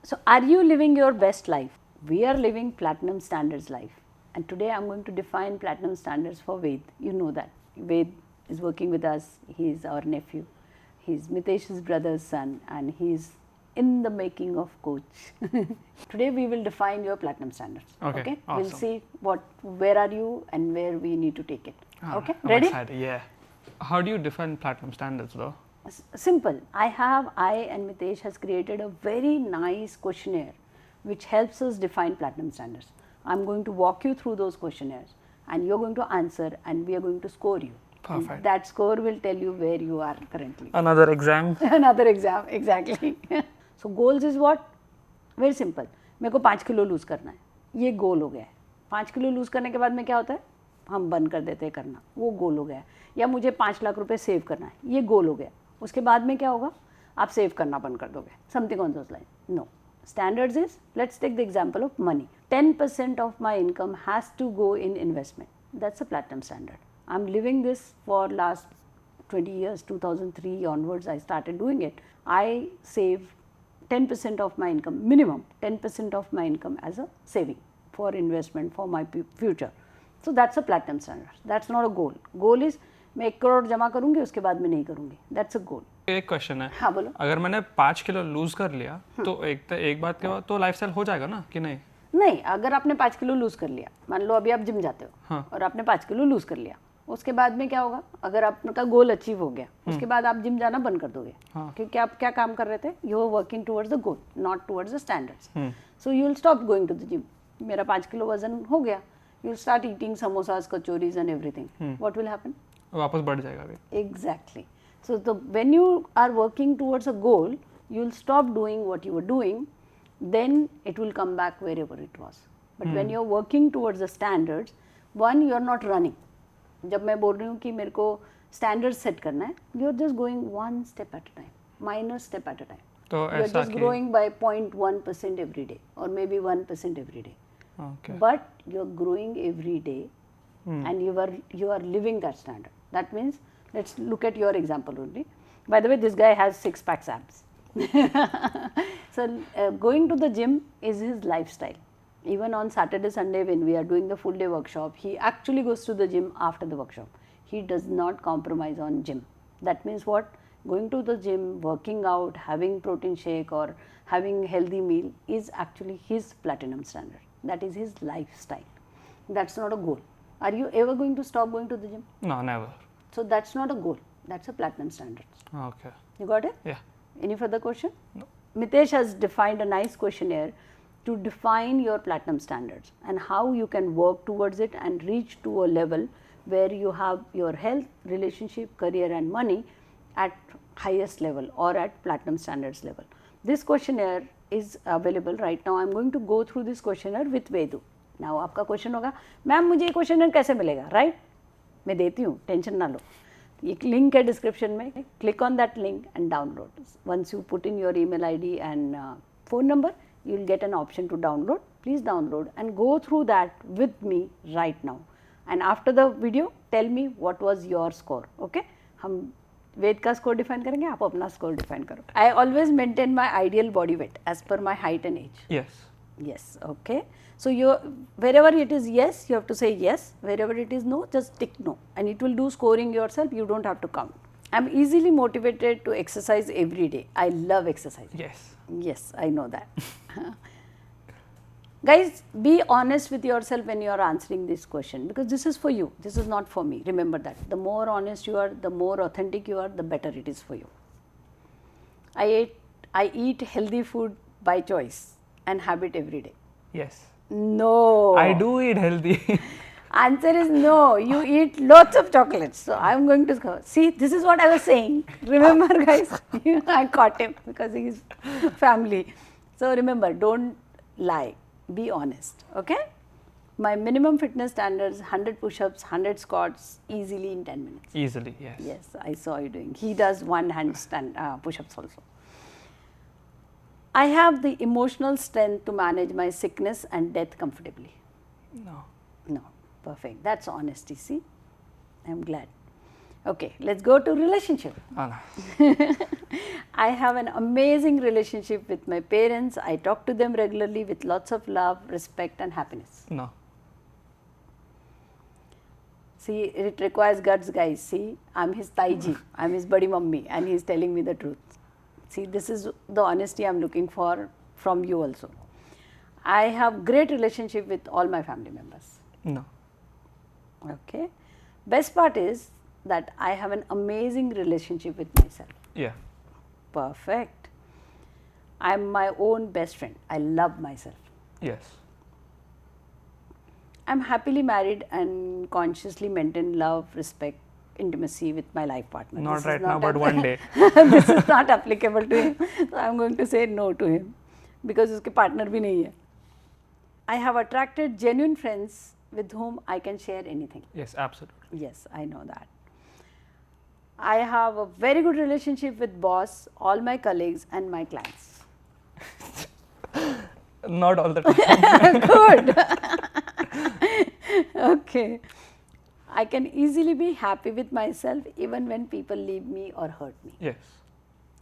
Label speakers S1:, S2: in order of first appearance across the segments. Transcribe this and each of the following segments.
S1: So are you living your best life? We are living platinum standards life. And today I'm going to define platinum standards for Ved. You know that. Ved is working with us. He is our nephew. He's Mitesh's brother's son and he's in the making of coach. Today we will define your platinum standards.
S2: Okay, awesome.
S1: We'll see where are you and where we need to take it. Okay,
S2: I'm
S1: ready?
S2: excited, yeah. How do you define platinum standards though?
S1: Simple. I and Mitesh has created a very nice questionnaire which helps us define platinum standards. I'm going to walk you through those questionnaires and you're going to answer and we are going to score you.
S2: Perfect.
S1: And that score will tell you where you are currently.
S2: Another exam.
S1: Another exam, exactly. So goals is what? Very simple. मेरे को 5 kilo loose करना है, ये गोल हो गया है. 5 kilo loose करने के बाद में क्या होता है? हम बंद कर देते हैं करना, वो गोल हो गया. या मुझे 5 लाख रुपए सेव करना है, ये गोल हो गया. उसके बाद में क्या होगा? आप सेव करना बंद कर दोगे. Something on those lines. No. Standards is, let's take the example of money. 10% of my income has to go in investment. That's a platinum standard. I'm living this for last 20 years, 2003 onwards I started doing it. I save 10% of my income, minimum 10% of my income as a saving for investment for my future. So that's a platinum standard. That's not a goal. Goal is मैं 1 करोड़ जमा करूंगी उसके बाद में नहीं करूंगी. That's a goal.
S2: एक question है.
S1: हाँ बोलो.
S2: अगर मैंने 5 किलो लूज कर लिया तो एक बात के बाद तो लाइफस्टाइल हो जाएगा ना कि नहीं?
S1: नहीं, अगर आपने 5 किलो लूज कर लिया, मान लो अभी आप जिम जाते हो
S2: हाँ.
S1: और आपने 5 किलो लूज कर लिया, उसके बाद में क्या होगा? अगर आपका गोल अचीव हो गया, उसके बाद आप जिम जाना बंद कर दोगे.
S2: हाँ.
S1: क्योंकि आप क्या काम कर रहे थे? You are working towards the goal, not towards the standards. So you will stop going to the gym. मेरा 5 किलो वजन हो गया, you will start eating samosas, kachoris and everything. What will happen?
S2: वापस बढ़ जाएगा भी.
S1: Exactly. So when you are working towards a goal, you will stop doing what you were doing, then it will come back wherever it was. But when you are working towards the standards, one, you are not running. जब मैं बोल रही हूँ कि मेरे को standards set करना है, you are just going one step at a time, minor step at a time.
S2: तो
S1: You are just growing by 0.1% every day, or maybe 1% every day.
S2: Okay.
S1: But you are growing every day, and you are living that standard. That means, let's look at your example only. By the way, this guy has 6-pack abs. So going to the gym is his lifestyle. Even on Saturday, Sunday when we are doing the full day workshop, he actually goes to the gym after the workshop. He does not compromise on gym. That means what? Going to the gym, working out, having protein shake or having healthy meal is actually his platinum standard. That is his lifestyle. That's not a goal. Are you ever going to stop going to the gym?
S2: No, never.
S1: So that's not a goal. That's a platinum standard.
S2: Okay.
S1: You got it?
S2: Yeah.
S1: Any further question?
S2: No.
S1: Mitesh has defined a nice questionnaire to define your platinum standards and how you can work towards it and reach to a level where you have your health, relationship, career and money at highest level or at platinum standards level. This questionnaire is available right now. I am going to go through this questionnaire with Vedu. Now आपका question होगा, ma'am मुझे ये questionnaire कैसे मिलेगा? Right, मैं देती हूँ, tension ना लो. एक लिंक है डिस्क्रिप्शन में, click on that link and download. Once you put in your email ID and phone number, you will get an option to download. Please download and go through that with me right now. And after the video, tell me what was your score. Okay? हम वेद का score define करेंगे, आप अपना score define करो. I always maintain my ideal body weight as per my height and age.
S2: Yes.
S1: Yes. Okay. So wherever it is yes, you have to say yes. Wherever it is no, just tick no, and it will do scoring yourself. You don't have to count. I'm easily motivated to exercise every day. I love exercise.
S2: Yes.
S1: Yes, I know that. Guys, be honest with yourself when you are answering this question because this is for you. This is not for me. Remember that. The more honest you are, the more authentic you are, the better it is for you. I eat healthy food by choice and habit every day.
S2: Yes.
S1: No.
S2: I do eat healthy.
S1: Answer is no. You eat lots of chocolates. So I am going to see. This is what I was saying. Remember, guys, I caught him because he is family. So remember, don't lie. Be honest. Okay. My minimum fitness standards: 100 push-ups, 100 squats, easily in 10 minutes.
S2: Easily, yes.
S1: Yes, I saw you doing. He does one hand push-ups also. I have the emotional strength to manage my sickness and death comfortably.
S2: No.
S1: No, perfect. That's honesty, see? I'm glad. Okay, let's go to relationship.
S2: Anna.
S1: I have an amazing relationship with my parents. I talk to them regularly with lots of love, respect, and happiness.
S2: No.
S1: See, it requires guts, guys. See, I'm his taiji, I'm his buddy mummy, and he's telling me the truth. See, this is the honesty I'm looking for from you also. I have great relationship with all my family members.
S2: No.
S1: Okay. Best part is that I have an amazing relationship with myself.
S2: Yeah.
S1: Perfect. I'm my own best friend. I love myself.
S2: Yes.
S1: I'm happily married and consciously maintain love, respect, intimacy with my life partner.
S2: Not
S1: This is
S2: right now, but one day.
S1: This is not applicable to him. So I'm going to say no to him because उसके partner भी नहीं है. I have attracted genuine friends with whom I can share anything.
S2: Yes, absolutely.
S1: Yes, I know that. I have a very good relationship with boss, all my colleagues and my clients.
S2: Not all the time.
S1: Good. Okay. I can easily be happy with myself even when people leave me or hurt me.
S2: Yes.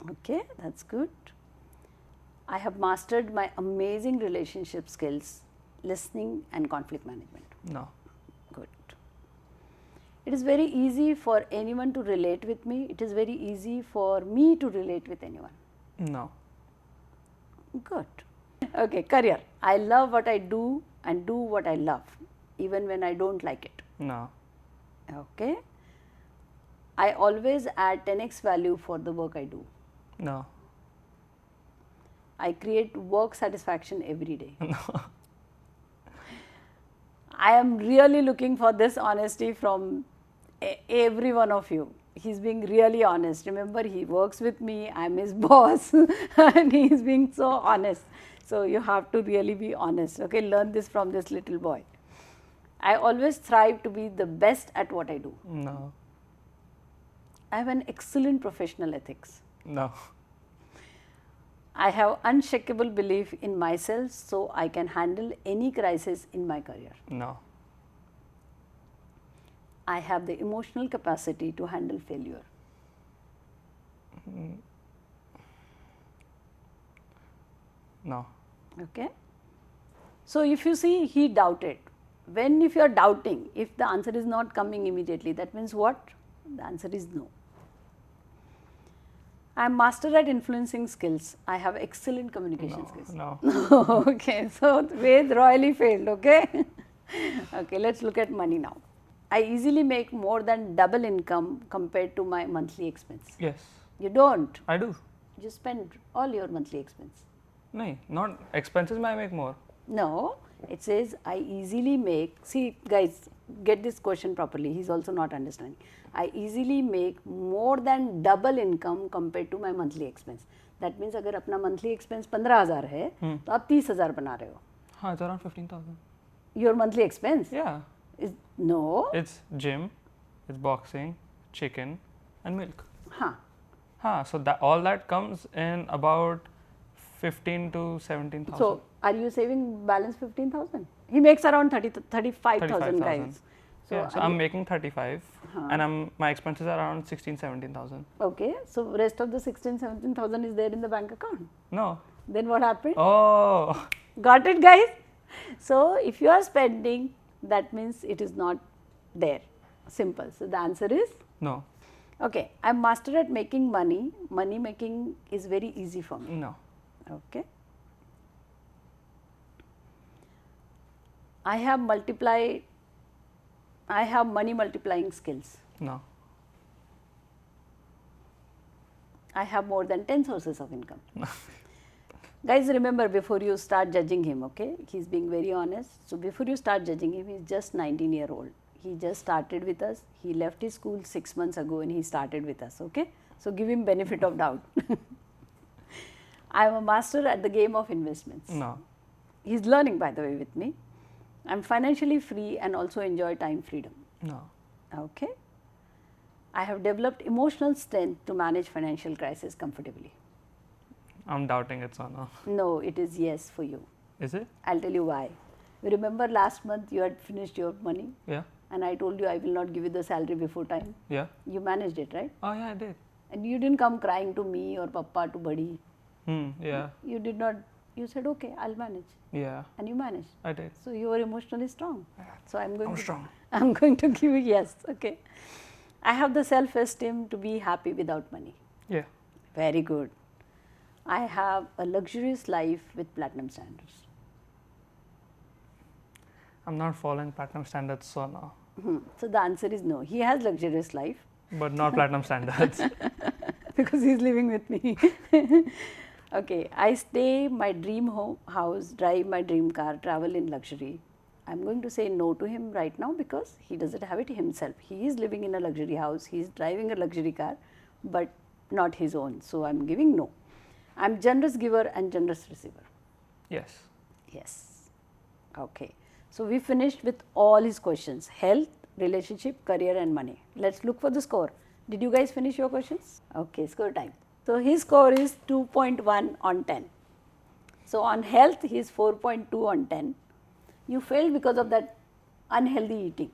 S1: Okay, that's good. I have mastered my amazing relationship skills, listening and conflict management.
S2: No.
S1: Good. It is very easy for anyone to relate with me. It is very easy for me to relate with anyone.
S2: No.
S1: Good. Okay, career. I love what I do and do what I love, even when I don't like it.
S2: No.
S1: Okay. I always add 10x value for the work I do.
S2: No.
S1: I create work satisfaction every day.
S2: No.
S1: I am really looking for this honesty from every one of you. He's being really honest. Remember, he works with me, I'm his boss, and he's being so honest. So you have to really be honest. Okay, learn this from this little boy. I always strive to be the best at what I do.
S2: No.
S1: I have an excellent professional ethics.
S2: No.
S1: I have unshakable belief in myself, so I can handle any crisis in my career.
S2: No.
S1: I have the emotional capacity to handle failure.
S2: No.
S1: Okay. So if you see, he doubted. When if you are doubting, if the answer is not coming immediately, that means what? The answer is no. I am master at influencing skills. I have excellent communication skills.
S2: No.
S1: Okay, so Ved royally failed, okay? Okay, let's look at money now. I easily make more than double income compared to my monthly expense.
S2: Yes.
S1: You don't.
S2: I do.
S1: You spend all your monthly expense.
S2: No. Not expenses. I make more.
S1: No, it says I easily make, see guys, get this question properly, he's also not understanding. I easily make more than double income compared to my monthly expense. That means अगर अपना monthly expense 15,000 है, तो आप 30,000 बना रहे हो.
S2: हाँ, it's around 15,000.
S1: Your monthly expense?
S2: Yeah.
S1: Is, no.
S2: It's gym, it's boxing, chicken, and milk.
S1: हाँ.
S2: So that all that comes in about 15 to 17,000.
S1: So are you saving balance 15,000? He makes around 35,000 guys.
S2: So I'm making 35 and my expenses are around 16-17,000.
S1: Okay, so rest of the 16-17,000 is there in the bank account.
S2: No.
S1: Then what happened?
S2: Oh.
S1: Got it, guys? So if you are spending, that means it is not there. Simple. So the answer is
S2: No.
S1: okay. I'm master at making money. Money making is very easy for me.
S2: No.
S1: Okay. I have money multiplying skills.
S2: No.
S1: I have more than 10 sources of income. Guys, remember before you start judging him, okay? He's being very honest. So before you start judging him, he's just 19-year-old. He just started with us. He left his school 6 months ago and he started with us, okay? So give him benefit of doubt. I am a master at the game of investments.
S2: No.
S1: He's learning, by the way, with me. I'm financially free and also enjoy time freedom.
S2: No.
S1: Okay. I have developed emotional strength to manage financial crisis comfortably.
S2: I'm doubting it's on. No.
S1: No, it is yes for you.
S2: Is it?
S1: I'll tell you why. You remember last month you had finished your money?
S2: Yeah.
S1: and I told you I will not give you the salary before time.
S2: Yeah.
S1: You managed it, right?
S2: Oh yeah, I did.
S1: And you didn't come crying to me or Papa to Buddy.
S2: Yeah.
S1: You did not. You said, okay, I'll manage.
S2: Yeah.
S1: And you managed.
S2: I did.
S1: So you were emotionally strong. So I'm going.
S2: I'm
S1: to,
S2: strong.
S1: I'm going to give you yes. Okay. I have the self-esteem to be happy without money.
S2: Yeah.
S1: Very good. I have a luxurious life with platinum standards.
S2: I'm not following platinum standards, so no.
S1: So the answer is no. He has luxurious life
S2: But not platinum standards.
S1: because he's living with me. Okay, I stay my dream house, drive my dream car, travel in luxury. I'm going to say no to him right now because he doesn't have it himself. He is living in a luxury house, he is driving a luxury car, but not his own. So I'm giving no. I'm generous giver and generous receiver.
S2: Yes.
S1: Yes. Okay. So we finished with all his questions: health, relationship, career, and money. Let's look for the score. Did you guys finish your questions? Okay, score time. So his score is 2.1 on 10. So on health, he is 4.2 on 10. You failed because of that unhealthy eating.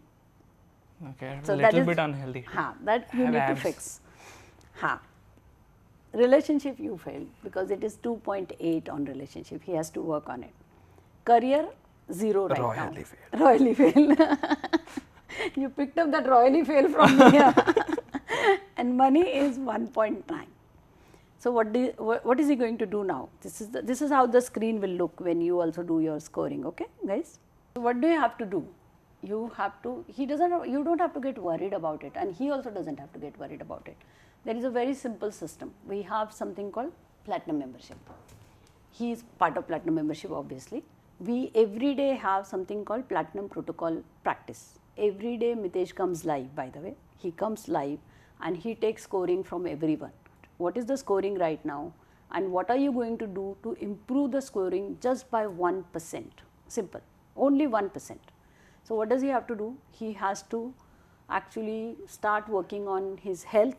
S2: Okay.
S1: So
S2: A
S1: that
S2: little
S1: is-
S2: bit unhealthy.
S1: That you
S2: Have
S1: need to
S2: abs.
S1: fix. Relationship you failed because it is 2.8 on relationship. He has to work on it. Career 0 right
S2: Royally
S1: now.
S2: failed.
S1: Royally failed. You picked up that royally fail from me. And money is 1.9. So what is he going to do now? This is how the screen will look when you also do your scoring. Okay, guys. So what do you have to do? You have to. You don't have to get worried about it, and he also doesn't have to get worried about it. There is a very simple system. We have something called platinum membership. He is part of platinum membership, obviously. We every day have something called platinum protocol practice. Every day Mitesh comes live, by the way. He comes live and he takes scoring from everyone. What is the scoring right now and what are you going to do to improve the scoring just by 1%? Simple, only 1%. So what does he have to do? He has to actually start working on his health,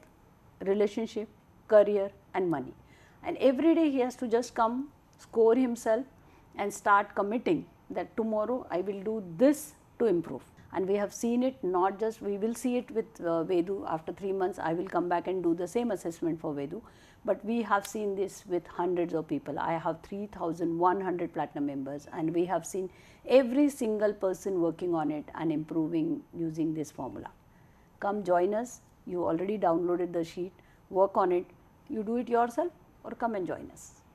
S1: relationship, career and money. And every day he has to just come, score himself and start committing that tomorrow I will do this to improve. And we have seen it, not just, we will see it with Vedu. After 3 months, I will come back and do the same assessment for Vedu. But we have seen this with hundreds of people. I have 3,100 platinum members and we have seen every single person working on it and improving using this formula. Come join us. You already downloaded the sheet. Work on it. You do it yourself or come and join us.